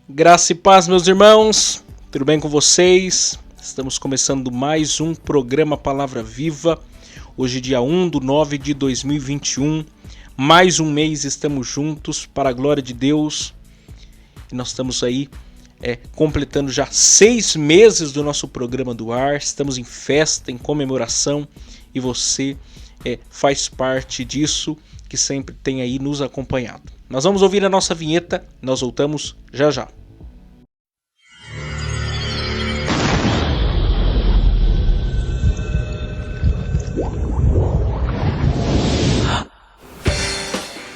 Graça e paz, meus irmãos, tudo bem com vocês? Estamos começando mais um programa Palavra Viva, hoje dia 1/9 de 2021, mais um mês estamos juntos para a glória de Deus e nós estamos aí completando já 6 meses do nosso programa do ar, estamos em festa, em comemoração e você faz parte disso que sempre tem aí nos acompanhado. Nós vamos ouvir a nossa vinheta, nós voltamos já já.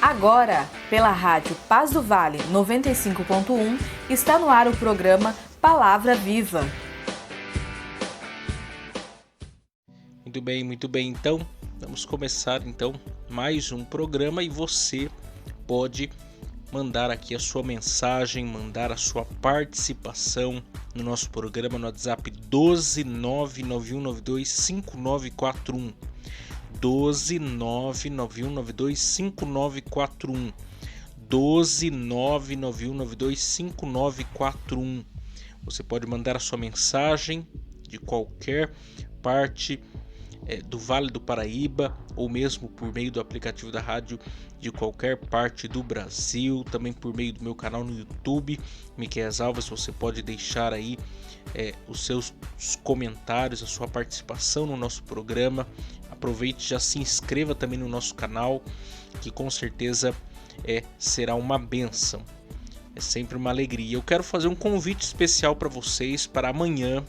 Agora, pela rádio Paz do Vale 95.1, está no ar o programa Palavra Viva. Muito bem, então vamos começar mais um programa e você pode mandar aqui a sua mensagem, mandar a sua participação no nosso programa no WhatsApp 12991925941. 12991925941. 12991925941. Você pode mandar a sua mensagem de qualquer parte do Vale do Paraíba ou mesmo por meio do aplicativo da rádio de qualquer parte do Brasil, também por meio do meu canal no YouTube, Miqueias Alves. Você pode deixar aí os seus comentários, a sua participação no nosso programa. Aproveite, já se inscreva também no nosso canal, que com certeza será uma bênção, é sempre uma alegria. Eu quero fazer um convite especial para vocês para amanhã,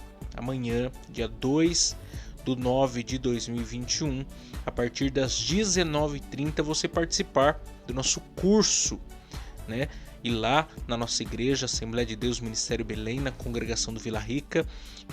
dia 2/9 de 2021, a partir das 19h30, você participar do nosso curso, né? E lá na nossa igreja, Assembleia de Deus Ministério Belém, na congregação do Vila Rica,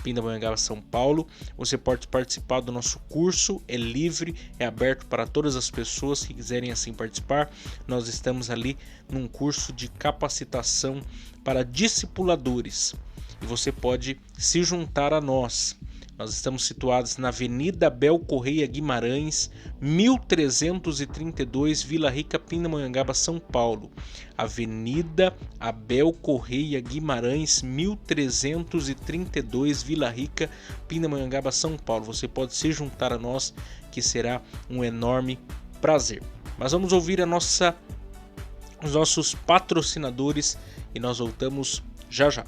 Pindamonhangaba, São Paulo, você pode participar do nosso curso, é livre, é aberto para todas as pessoas que quiserem assim participar. Nós estamos ali num curso de capacitação para discipuladores e você pode se juntar a nós. Nós estamos situados na Avenida Abel Correia Guimarães, 1332, Vila Rica, Pindamonhangaba, São Paulo. Avenida Abel Correia Guimarães, 1332, Vila Rica, Pindamonhangaba, São Paulo. Você pode se juntar a nós, que será um enorme prazer. Mas vamos ouvir os nossos patrocinadores e nós voltamos já já.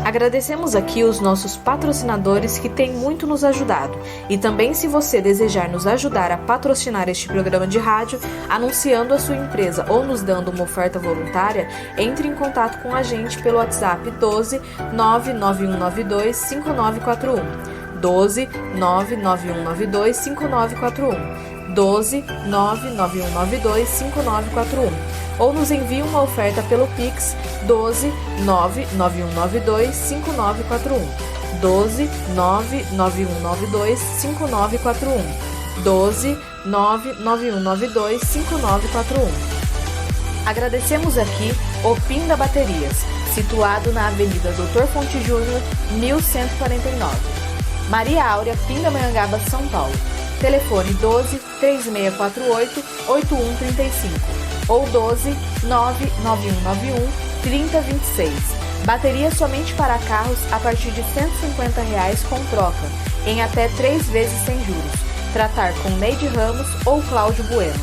Agradecemos aqui os nossos patrocinadores que têm muito nos ajudado. E também, se você desejar nos ajudar a patrocinar este programa de rádio, anunciando a sua empresa ou nos dando uma oferta voluntária, entre em contato com a gente pelo WhatsApp 12 99192 5941. 12 99192 5941. 12 99192 5941. Ou nos envie uma oferta pelo Pix 12 99192 5941. 12 99192 5941. 12 99192 5941. Agradecemos aqui o Pinda Baterias, situado na Avenida Dr. Fonte Júnior, 1149. Maria Áurea, Pindamonhangaba, São Paulo. Telefone 12 3648 8135 ou 12 99191 3026. Bateria somente para carros a partir de R$ 150 com troca, em até 3 vezes sem juros. Tratar com Neide Ramos ou Cláudio Bueno.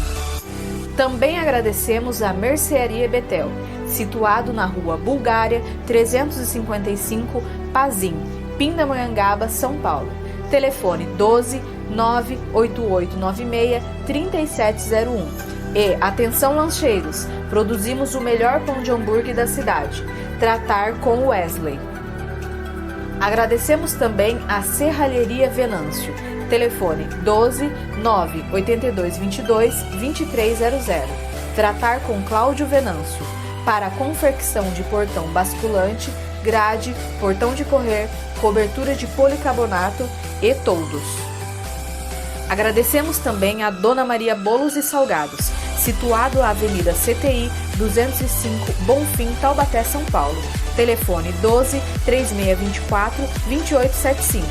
Também agradecemos a Mercearia Betel, situado na Rua Bulgária 355, Pazim, Pindamonhangaba, São Paulo. Telefone 12 98896 3701. E atenção lancheiros, produzimos o melhor pão de hambúrguer da cidade. Tratar com Wesley. Agradecemos também a Serralheria Venâncio. Telefone 12 98222 2300. Tratar com Cláudio Venâncio. Para a confecção de portão basculante, grade, portão de correr, cobertura de policarbonato e toldos. Agradecemos também a Dona Maria Bolos e Salgados, situado à Avenida CTI 205, Bonfim, Taubaté, São Paulo. Telefone 12 3624 2875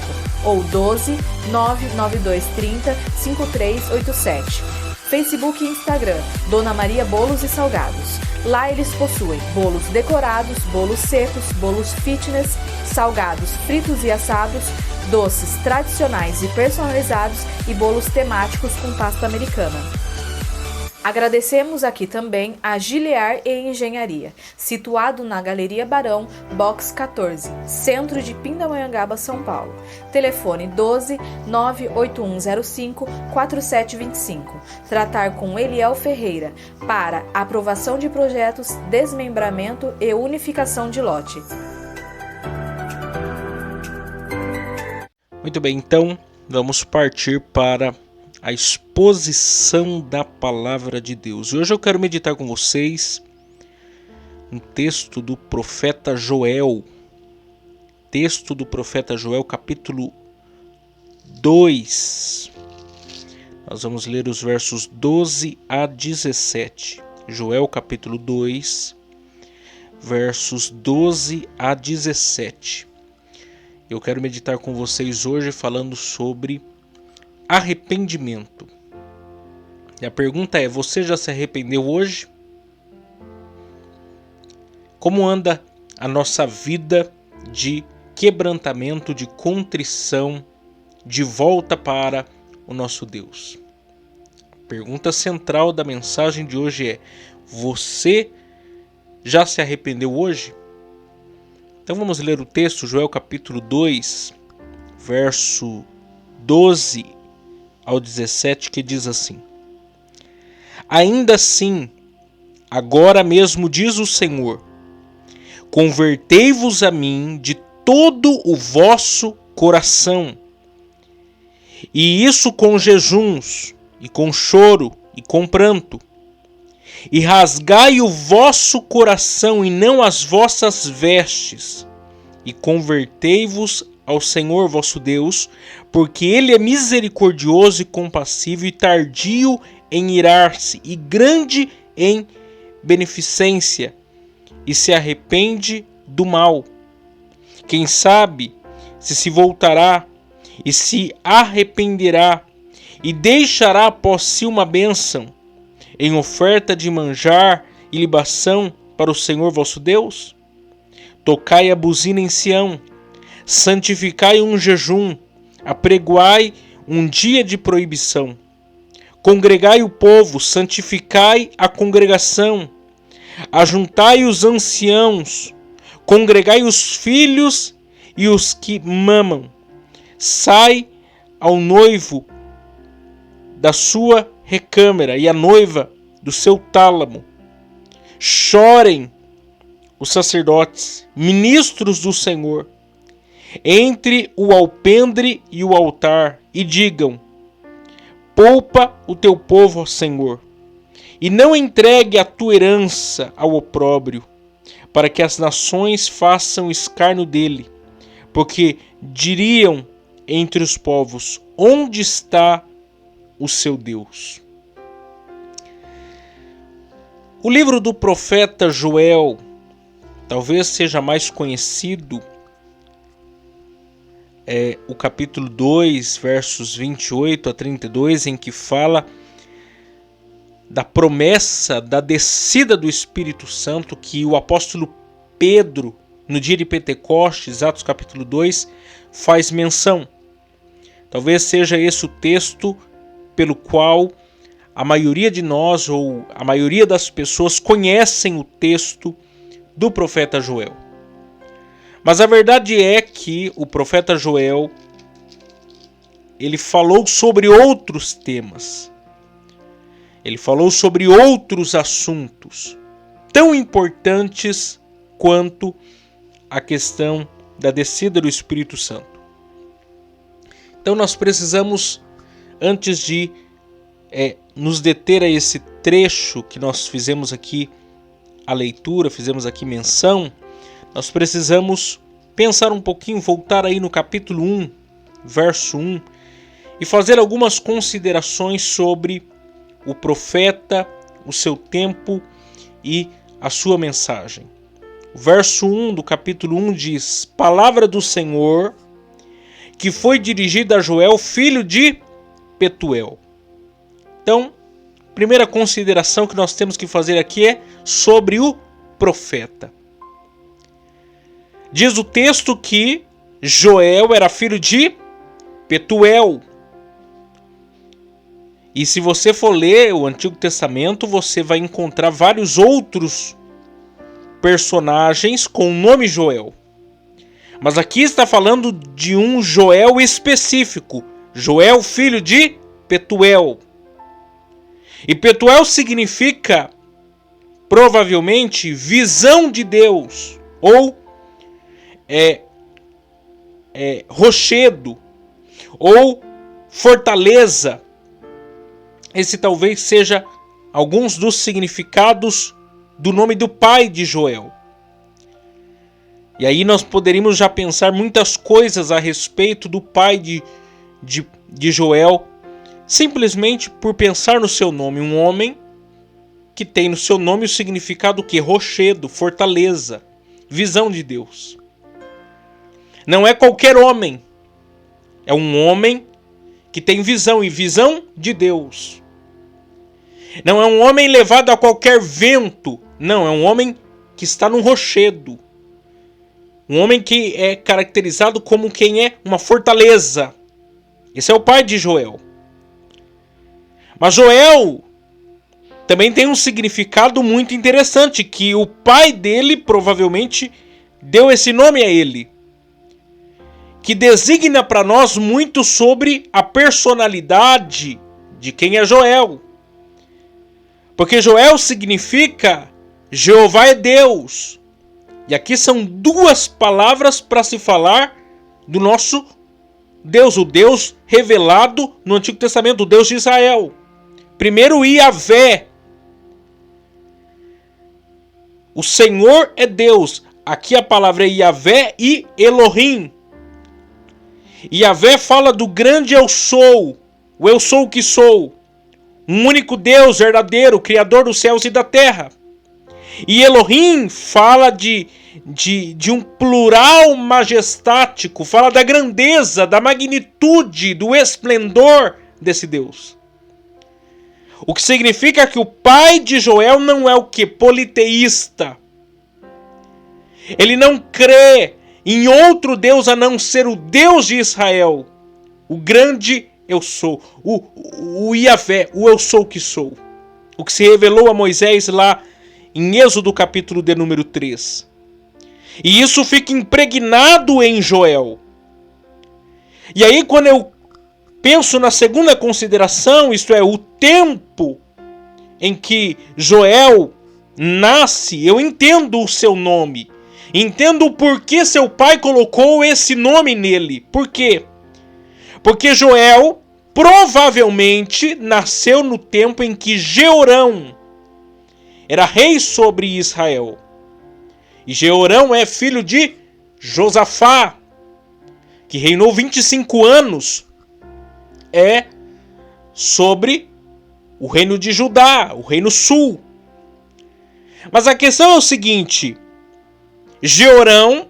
ou 12 99230 5387. Facebook e Instagram, Dona Maria Bolos e Salgados. Lá eles possuem bolos decorados, bolos secos, bolos fitness, salgados fritos e assados, doces tradicionais e personalizados e bolos temáticos com pasta americana. Agradecemos aqui também a Gilear e Engenharia, situado na Galeria Barão, Box 14, centro de Pindamonhangaba, São Paulo. Telefone 12 98105 4725. Tratar com Eliel Ferreira para aprovação de projetos, desmembramento e unificação de lote. Muito bem, então vamos partir para a exposição da palavra de Deus. E hoje eu quero meditar com vocês um texto do profeta Joel. Texto do profeta Joel, capítulo 2. Nós vamos ler os versos 12 a 17. Joel, capítulo 2, versos 12 a 17. Eu quero meditar com vocês hoje falando sobre arrependimento. E a pergunta é: você já se arrependeu hoje? Como anda a nossa vida de quebrantamento, de contrição, de volta para o nosso Deus? A pergunta central da mensagem de hoje é: você já se arrependeu hoje? Então vamos ler o texto, Joel capítulo 2, verso 12 ao 17, que diz assim: Ainda assim, agora mesmo diz o Senhor, convertei-vos a mim de todo o vosso coração, e isso com jejuns, e com choro, e com pranto, e rasgai o vosso coração e não as vossas vestes, e convertei-vos ao Senhor vosso Deus, porque Ele é misericordioso e compassivo e tardio em irar-se e grande em beneficência, e se arrepende do mal. Quem sabe se voltará e se arrependerá e deixará após si uma bênção em oferta de manjar e libação para o Senhor vosso Deus? Tocai a buzina em Sião, santificai um jejum, apregoai um dia de proibição. Congregai o povo, santificai a congregação. Ajuntai os anciãos, congregai os filhos e os que mamam. Sai ao noivo da sua recâmara e a noiva do seu tálamo. Chorem os sacerdotes, ministros do Senhor, entre o alpendre e o altar, e digam: poupa o teu povo, ó Senhor, e não entregue a tua herança ao opróbrio, para que as nações façam escárnio dele, porque diriam entre os povos: onde está o seu Deus? O livro do profeta Joel talvez seja mais conhecido, o capítulo 2, versos 28 a 32, em que fala da promessa da descida do Espírito Santo, que o apóstolo Pedro, no dia de Pentecostes, Atos capítulo 2, faz menção. Talvez seja esse o texto pelo qual a maioria de nós, ou a maioria das pessoas, conhecem o texto do profeta Joel. Mas a verdade é que o profeta Joel, ele falou sobre outros temas. Ele falou sobre outros assuntos tão importantes quanto a questão da descida do Espírito Santo. Então nós precisamos, antes de nos deter a esse trecho que nós fizemos aqui a leitura, fizemos aqui menção, nós precisamos pensar um pouquinho, voltar aí no capítulo 1, verso 1, e fazer algumas considerações sobre o profeta, o seu tempo e a sua mensagem. O verso 1 do capítulo 1 diz: Palavra do Senhor, que foi dirigida a Joel, filho de Petuel. Então, primeira consideração que nós temos que fazer aqui é sobre o profeta. Diz o texto que Joel era filho de Petuel. E se você for ler o Antigo Testamento, você vai encontrar vários outros personagens com o nome Joel. Mas aqui está falando de um Joel específico. Joel, filho de Petuel. E Petuel significa, provavelmente, visão de Deus. Ou rochedo. Ou fortaleza. Esse talvez seja alguns dos significados do nome do pai de Joel. E aí nós poderíamos já pensar muitas coisas a respeito do pai de Joel, simplesmente por pensar no seu nome. Um homem que tem no seu nome o significado que? Rochedo, fortaleza, visão de Deus. Não é qualquer homem. É um homem que tem visão, e visão de Deus. Não é um homem levado a qualquer vento. Não, é um homem que está num rochedo. Um homem que é caracterizado como quem é uma fortaleza. Esse é o pai de Joel. Mas Joel também tem um significado muito interessante, que o pai dele provavelmente deu esse nome a ele, que designa para nós muito sobre a personalidade de quem é Joel. Porque Joel significa Jeová é Deus. E aqui são duas palavras para se falar do nosso Deus, o Deus revelado no Antigo Testamento, o Deus de Israel. Primeiro, Iavé. O Senhor é Deus. Aqui a palavra é Iavé e Elohim. Iavé fala do grande eu sou, o eu sou o que sou. Um único Deus verdadeiro, Criador dos céus e da terra. E Elohim fala de um plural majestático, fala da grandeza, da magnitude, do esplendor desse Deus. O que significa que o pai de Joel não é o que? Politeísta. Ele não crê em outro Deus a não ser o Deus de Israel, o grande eu sou, o Iavé, o eu sou que sou. O que se revelou a Moisés lá em Êxodo capítulo de número 3. E isso fica impregnado em Joel. E aí quando eu penso na segunda consideração, isto é, o tempo em que Joel nasce, eu entendo o seu nome. Entendo o porquê seu pai colocou esse nome nele. Por quê? Porque Joel provavelmente nasceu no tempo em que Jeorão era rei sobre Israel. E Jeorão é filho de Josafá, que reinou 25 anos. É sobre o reino de Judá, o reino sul. Mas a questão é o seguinte: Jeorão,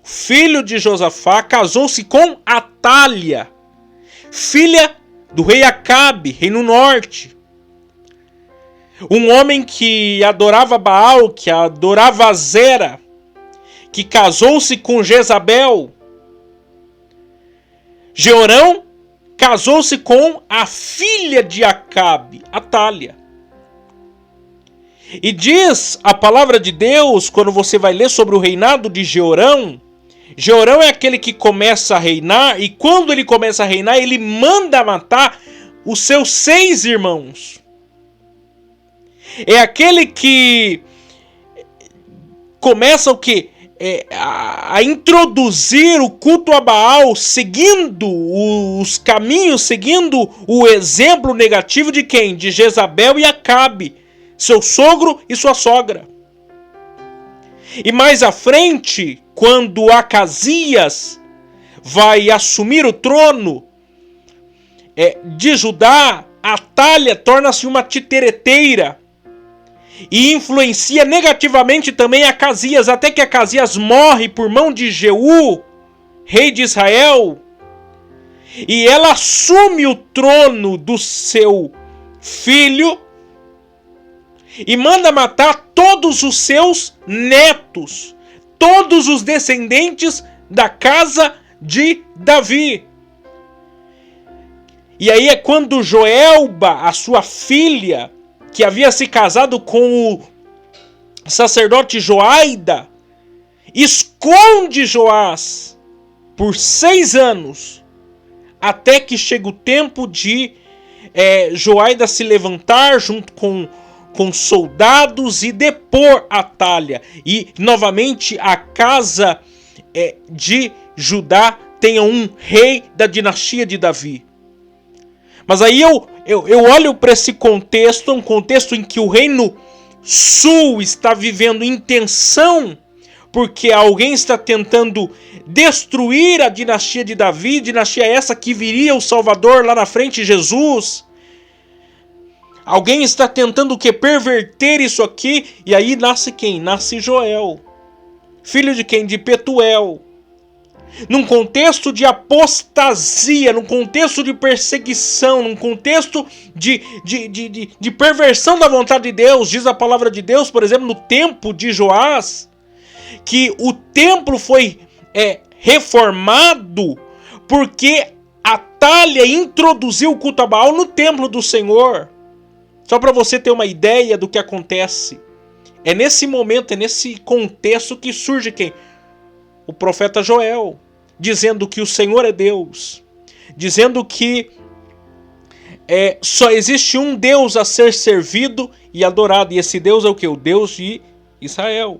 filho de Josafá, casou-se com Atália, filha do rei Acabe, reino norte. Um homem que adorava Baal, que adorava Azera, que casou-se com Jezabel. Jeorão casou-se com a filha de Acabe, Atália. E diz a palavra de Deus, quando você vai ler sobre o reinado de Jeorão, Jeorão é aquele que começa a reinar, e quando ele começa a reinar, ele manda matar os seus 6 irmãos. É aquele que começa o quê? A introduzir o culto a Baal, seguindo os caminhos, seguindo o exemplo negativo de quem? De Jezabel e Acabe, seu sogro e sua sogra. E mais à frente, quando Acasias vai assumir o trono de Judá, Atália torna-se uma titereteira. e influencia negativamente também Acasias, até que Acasias morre por mão de Jeú, rei de Israel, e ela assume o trono do seu filho e manda matar todos os seus netos, todos os descendentes da casa de Davi. E aí é quando Joelba, a sua filha, que havia se casado com o sacerdote Joaida, esconde Joás por 6 anos, até que chega o tempo de Joaida se levantar junto com soldados e depor Atalha. E novamente a casa de Judá tenha um rei da dinastia de Davi. Mas aí eu olho para esse contexto, um contexto em que o reino sul está vivendo em tensão, porque alguém está tentando destruir a dinastia de Davi, dinastia essa que viria o Salvador lá na frente, Jesus. Alguém está tentando perverter isso aqui, e aí nasce quem? Nasce Joel. Filho de quem? De Petuel. Num contexto de apostasia, num contexto de perseguição, num contexto de perversão da vontade de Deus. Diz a palavra de Deus, por exemplo, no tempo de Joás, que o templo foi reformado porque Atalha introduziu o culto a Baal no templo do Senhor. Só para você ter uma ideia do que acontece. É nesse momento, é nesse contexto que surge quem? O profeta Joel, dizendo que o Senhor é Deus, dizendo que só existe um Deus a ser servido e adorado, e esse Deus é o que? O Deus de Israel.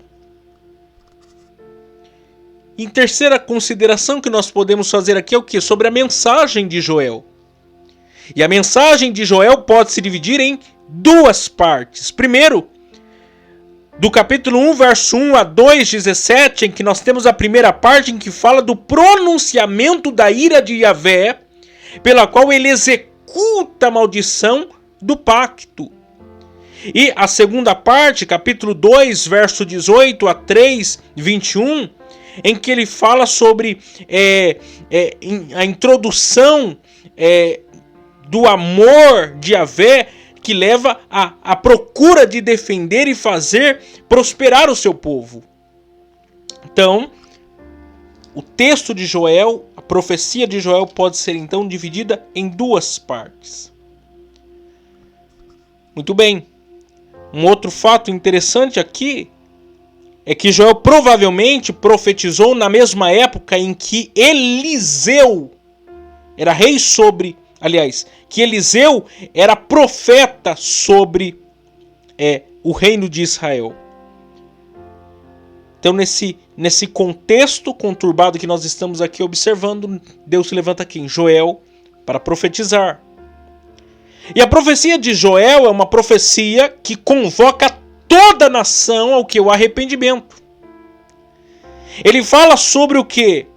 Em terceira consideração que nós podemos fazer aqui é o que? Sobre a mensagem de Joel. E a mensagem de Joel pode se dividir em 2 partes. Primeiro, do capítulo 1, verso 1 a 2, 17, em que nós temos a primeira parte em que fala do pronunciamento da ira de Yahvé, pela qual ele executa a maldição do pacto. E a segunda parte, capítulo 2, verso 18 a 3, 21, em que ele fala sobre a introdução do amor de Yahvé, que leva à procura de defender e fazer prosperar o seu povo. Então, o texto de Joel, a profecia de Joel pode ser então dividida em 2 partes. Muito bem. Um outro fato interessante aqui é que Joel provavelmente profetizou na mesma época em que Eliseu era rei sobre... Aliás, que Eliseu era profeta sobre o reino de Israel. Então, nesse contexto conturbado que nós estamos aqui observando, Deus se levanta aqui em Joel para profetizar. E a profecia de Joel é uma profecia que convoca toda a nação ao que? O arrependimento. Ele fala sobre o que?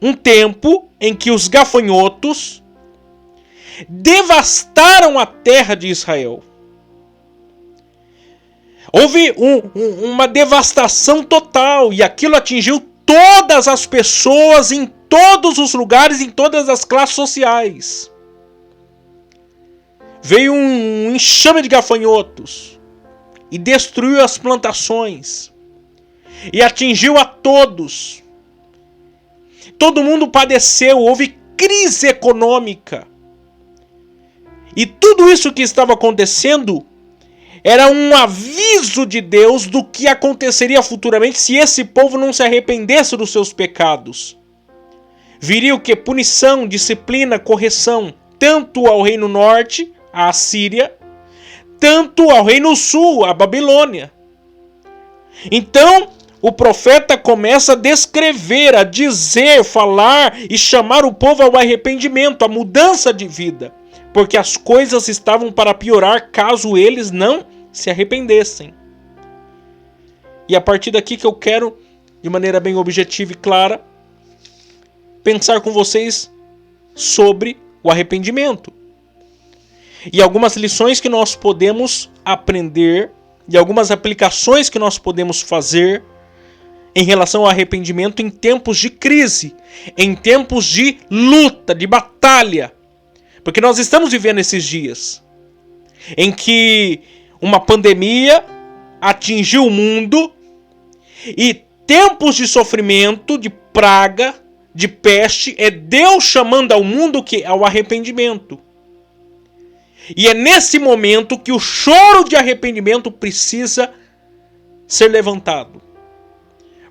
Um tempo em que os gafanhotos devastaram a terra de Israel. Houve uma devastação total, e aquilo atingiu todas as pessoas em todos os lugares, em todas as classes sociais. Veio um enxame de gafanhotos e destruiu as plantações e atingiu a todos. Todo mundo padeceu, houve crise econômica. E tudo isso que estava acontecendo era um aviso de Deus do que aconteceria futuramente se esse povo não se arrependesse dos seus pecados. Viria o que? Punição, disciplina, correção, tanto ao reino norte, a Assíria, tanto ao reino sul, a Babilônia. Então, o profeta começa a descrever, a dizer, falar e chamar o povo ao arrependimento, à mudança de vida, porque as coisas estavam para piorar caso eles não se arrependessem. E a partir daqui que eu quero, de maneira bem objetiva e clara, pensar com vocês sobre o arrependimento. E algumas lições que nós podemos aprender, e algumas aplicações que nós podemos fazer em relação ao arrependimento em tempos de crise, em tempos de luta, de batalha. Porque nós estamos vivendo esses dias em que uma pandemia atingiu o mundo e tempos de sofrimento, de praga, de peste, é Deus chamando ao mundo ao arrependimento. E é nesse momento que o choro de arrependimento precisa ser levantado.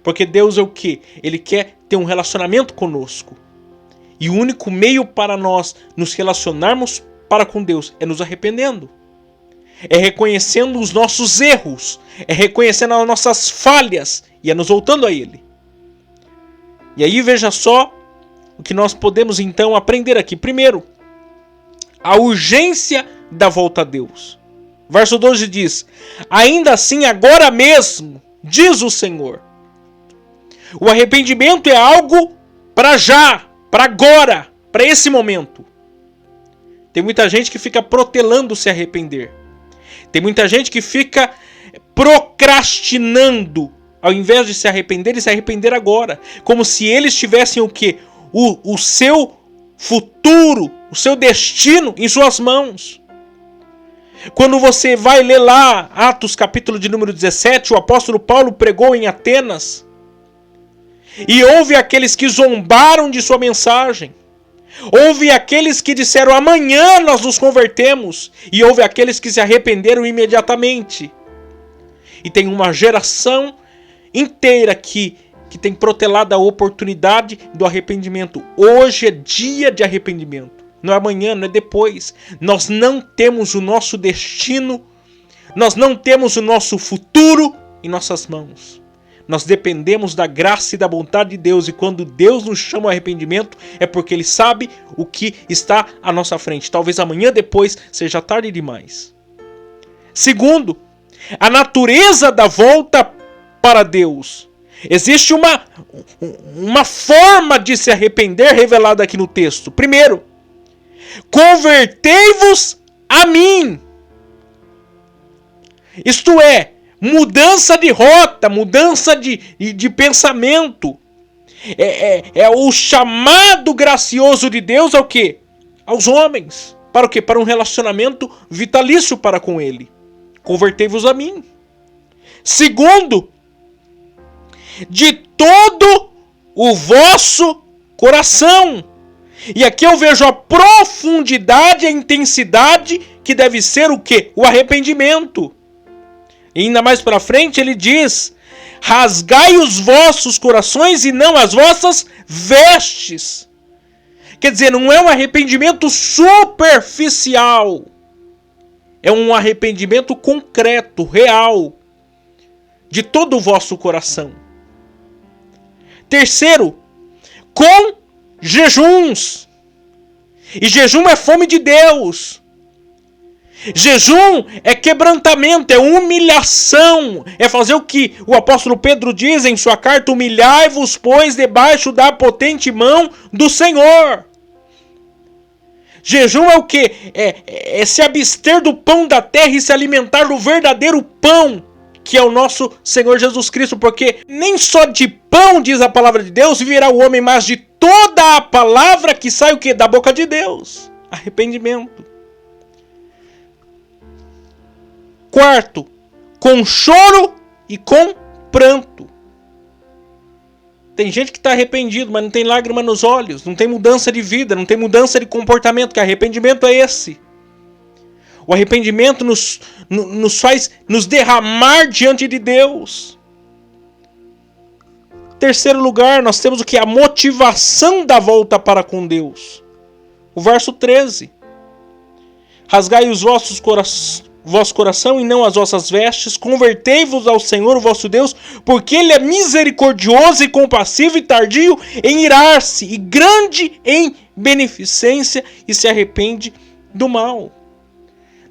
Porque Deus é o quê? Ele quer ter um relacionamento conosco. E o único meio para nós nos relacionarmos para com Deus é nos arrependendo. É reconhecendo os nossos erros. É reconhecendo as nossas falhas. E é nos voltando a Ele. E aí veja só o que nós podemos então aprender aqui. Primeiro, a urgência da volta a Deus. Verso 12 diz: ainda assim, agora mesmo, diz o Senhor. O arrependimento é algo para já, para agora, para esse momento. Tem muita gente que fica protelando se arrepender. Tem muita gente que fica procrastinando, ao invés de se arrepender e se arrepender agora. Como se eles tivessem o quê? O seu futuro, o seu destino em suas mãos. Quando você vai ler lá Atos capítulo de número 17, o apóstolo Paulo pregou em Atenas. E houve aqueles que zombaram de sua mensagem. Houve aqueles que disseram: amanhã nós nos convertemos. E houve aqueles que se arrependeram imediatamente. E tem uma geração inteira que tem protelado a oportunidade do arrependimento. Hoje é dia de arrependimento. Não é amanhã, não é depois. Nós não temos o nosso destino, nós não temos o nosso futuro em nossas mãos. Nós dependemos da graça e da vontade de Deus. E quando Deus nos chama ao arrependimento, é porque Ele sabe o que está à nossa frente. Talvez amanhã depois seja tarde demais. Segundo, a natureza da volta para Deus. Existe uma forma de se arrepender revelada aqui no texto. Primeiro, convertei-vos a mim. Isto é, mudança de rota, mudança de pensamento. É o chamado gracioso de Deus ao quê? Aos homens. Para o quê? Para um relacionamento vitalício para com Ele. Convertei-vos a mim. Segundo, de todo o vosso coração. E aqui eu vejo a profundidade, a intensidade que deve ser o quê? O arrependimento. E ainda mais para frente ele diz: rasgai os vossos corações e não as vossas vestes. Quer dizer, não é um arrependimento superficial. É um arrependimento concreto, real, de todo o vosso coração. Terceiro, com jejuns. E jejum é fome de Deus. Jejum é quebrantamento, é humilhação. É fazer o que o apóstolo Pedro diz em sua carta: humilhai-vos, pois, debaixo da potente mão do Senhor. Jejum é o que? É se abster do pão da terra e se alimentar do verdadeiro pão, que é o nosso Senhor Jesus Cristo. Porque nem só de pão, diz a palavra de Deus, viverá o homem, mas de toda a palavra que sai o quê? Da boca de Deus. Arrependimento. Quarto, com choro e com pranto. Tem gente que está arrependido, mas não tem lágrima nos olhos, não tem mudança de vida, não tem mudança de comportamento, que arrependimento é esse. O arrependimento nos faz nos derramar diante de Deus. Terceiro lugar, nós temos o que? A motivação da volta para com Deus. O verso 13. Rasgai os vosso coração e não as vossas vestes, convertei-vos ao Senhor, o vosso Deus, porque Ele é misericordioso e compassivo e tardio em irar-se, e grande em beneficência, e se arrepende do mal.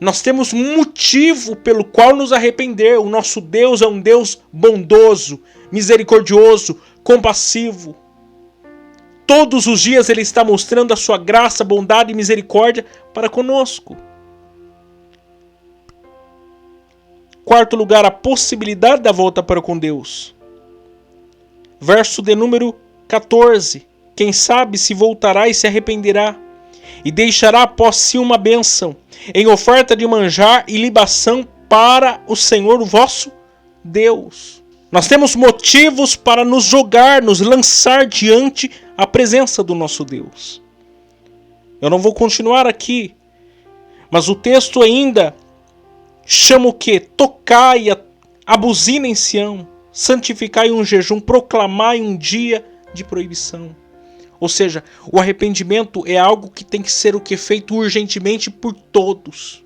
Nós temos motivo pelo qual nos arrepender. O nosso Deus é um Deus bondoso, misericordioso, compassivo. Todos os dias Ele está mostrando a sua graça, bondade e misericórdia para conosco. quarto lugar, a possibilidade da volta para com Deus. Verso de número 14. Quem sabe se voltará e se arrependerá, e deixará após si uma bênção, em oferta de manjar e libação para o Senhor o vosso Deus. Nós temos motivos para nos jogar, nos lançar diante a presença do nosso Deus. Eu não vou continuar aqui, mas o texto ainda chama o quê? Tocai a buzina em Sião, santificai um jejum, proclamai um dia de proibição. Ou seja, o arrependimento é algo que tem que ser o que? Feito urgentemente por todos.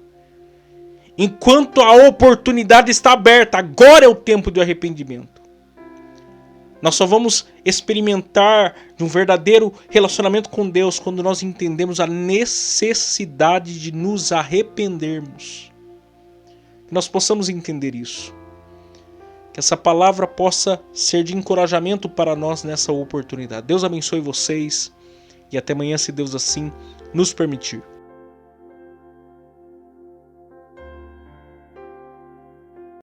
Enquanto a oportunidade está aberta, agora é o tempo do arrependimento. Nós só vamos experimentar de um verdadeiro relacionamento com Deus quando nós entendemos a necessidade de nos arrependermos. Que nós possamos entender isso. Que essa palavra possa ser de encorajamento para nós nessa oportunidade. Deus abençoe vocês e até amanhã, se Deus assim nos permitir.